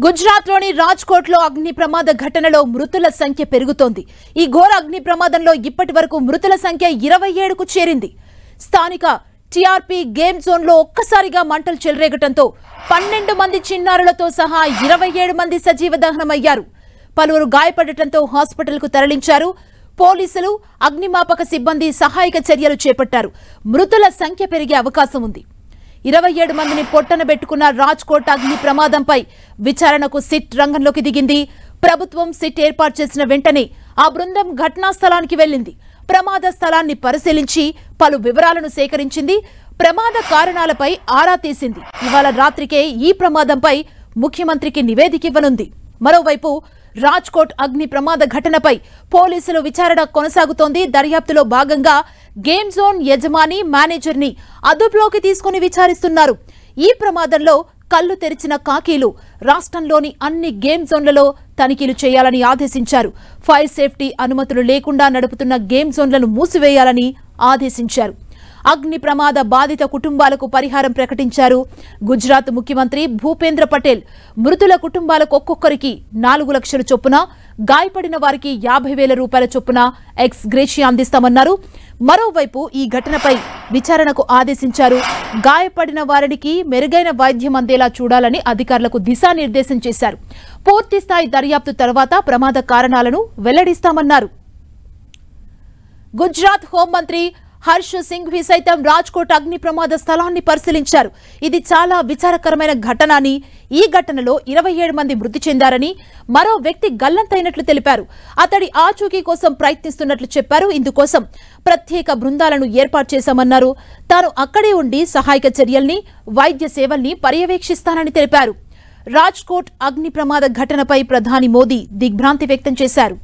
గుజరాత్ లోని రాజ్కోట్ లో అగ్ని ప్రమాద ఘటనలో మృతుల సంఖ్య పెరుగుతోంది. ఈ ఘోర అగ్ని ప్రమాదంలో ఇప్పటివరకు మృతుల సంఖ్య 27కు చేరింది. స్థానిక టీఆర్పీ గేమ్ జోన్ లో ఒక్కసారిగా మంటలు చెలరేగటంతో 12 మంది చిన్నారులతో సహా 27 మంది సజీవ దహనమయ్యారు. పలువురు గాయపడటంతో హాస్పిటల్ కు తరలించారు. పోలీసులు, అగ్నిమాపక సిబ్బంది సహాయక చర్యలు చేపట్టారు. మృతుల సంఖ్య పెరిగే అవకాశం ఉంది. 27 మందిని పొట్టన పెట్టుకున్న రాజ్కోట్ అగ్ని ప్రమాదంపై విచారణకు సిట్ రంగంలోకి దిగింది. ప్రభుత్వం సిట్ ఏర్పాటు చేసిన వెంటనే ఆ బృందం ఘటనా స్థలానికి వెళ్లింది. ప్రమాద స్థలాన్ని పరిశీలించి పలు వివరాలను సేకరించింది. ప్రమాద కారణాలపై ఆరా తీసింది. ఇవాళ రాత్రికే ఈ ప్రమాదంపై ముఖ్యమంత్రికి నివేదిక ఇవ్వనుంది. మరోవైపు రాజ్కోట్ అగ్ని ప్రమాద ఘటనపై పోలీసులు విచారణ కొనసాగుతోంది. దర్యాప్తులో భాగంగా గేమ్ జోన్ యజమాని, మేనేజర్ ని అదుపులోకి తీసుకుని విచారిస్తున్నారు. ఈ ప్రమాదంలో కళ్లు తెరిచిన కాకీలు రాష్ట్రంలోని అన్ని గేమ్ జోన్లలో తనిఖీలు చేయాలని ఆదేశించారు. ఫైర్ సేఫ్టీ అనుమతులు లేకుండా నడుపుతున్న గేమ్ జోన్లను మూసివేయాలని ఆదేశించారు. అగ్ని ప్రమాద బాధిత కుటుంబాలకు పరిహారం ప్రకటించారు. గుజరాత్ ముఖ్యమంత్రి భూపేంద్ర పటేల్ మృతుల కుటుంబాలకు ఒక్కొక్కరికి 4 లక్షల చొప్పున, గాయపడిన వారికి 50,000 రూపాయల చొప్పున ఎక్స్ గ్రేషియా అందిస్తామన్నారు. మరోవైపు ఈ ఘటనపై విచారణకు ఆదేశించారు. గాయపడిన వారికి మెరుగైన వైద్యం అందేలా చూడాలని అధికారులకు దిశానిర్దేశం చేశారు. పూర్తిస్థాయి దర్యాప్తు తర్వాత ప్రమాద కారణాలను వెల్లడిస్తామన్నారు. గుజరాత్ హోంమంత్రి హర్ష్ సింఘ్వి సైతం రాజ్కోట్ అగ్ని ప్రమాద స్థలాన్ని పరిశీలించారు. ఇది చాలా విచారకరమైన ఘటన అని, ఈ ఘటనలో 27 మంది మృతి చెందారని, మరో వ్యక్తి గల్లంతైనట్లు తెలిపారు. అతడి ఆచూకీ కోసం ప్రయత్నిస్తున్నట్లు చెప్పారు. ఇందుకోసం ప్రత్యేక బృందాలను ఏర్పాటు చేశామన్నారు. తాను అక్కడే ఉండి సహాయక చర్యల్ని, వైద్య సేవల్ని పర్యవేక్షిస్తానని తెలిపారు. రాజ్కోట్ అగ్ని ప్రమాద ఘటనపై ప్రధాని మోదీ దిగ్భ్రాంతి వ్యక్తం చేశారు.